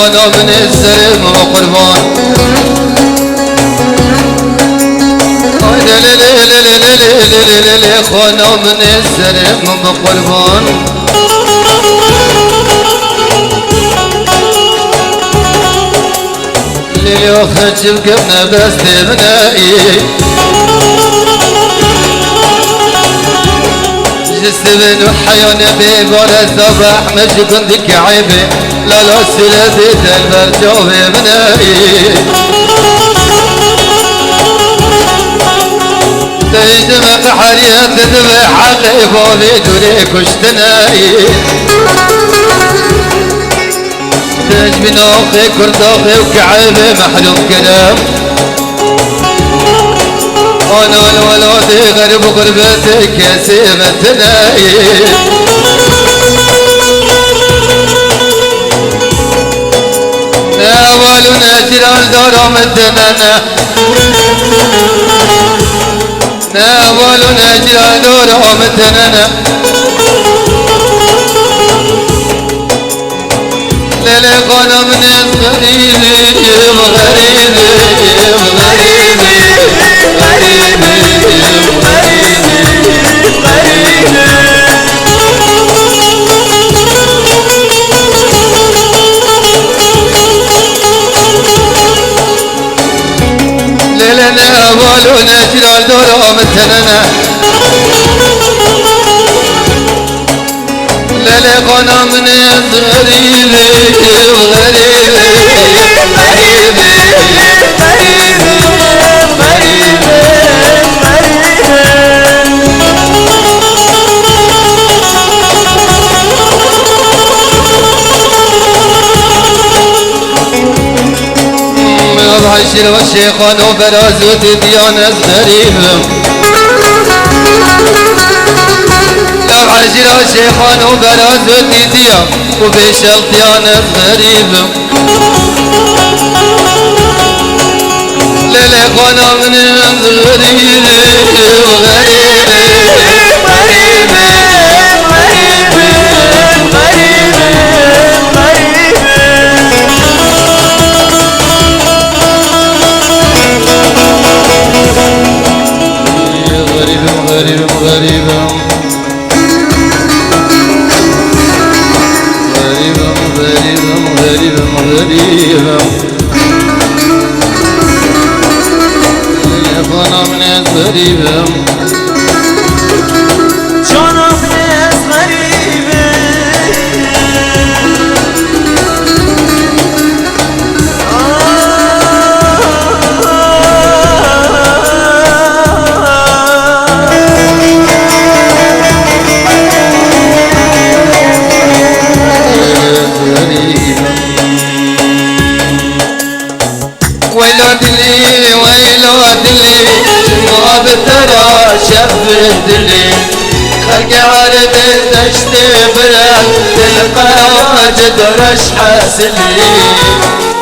وانا من الزلم وقربان خوانا من الزلم وقربان ليلي وخرج بقبنا بس تبنائي جسد وحيانا بيبار الصباح مش كنتك عيبي لا لا سلبي البرجو ببنائي تجمع بحرية تذبح علي بولي دوريك وشتنائي تجمي نوخي كردوخي وكعيبي محلوم كلام وانا والولودي غريب غربتك يا سيبة تنائي ناولنا جلال دورهم الدنانا ناولنا جلال دورهم الدنانا ليلي قونا من الغريبي وغريبي وغريبي ليلنا أولونا جلال دورهم التننا ليلي قونا من الغريبي وغريبي عشر والشيخان وبرازوت ديانة غريبة لو عشر والشيخان وبرازوت ديانة وبيشل ديانة غريبة للقنا من الغريبة وغريبة ما بترى شفت لي خلقي عرض تشتي بلاد تلقى واجد رش حاسلي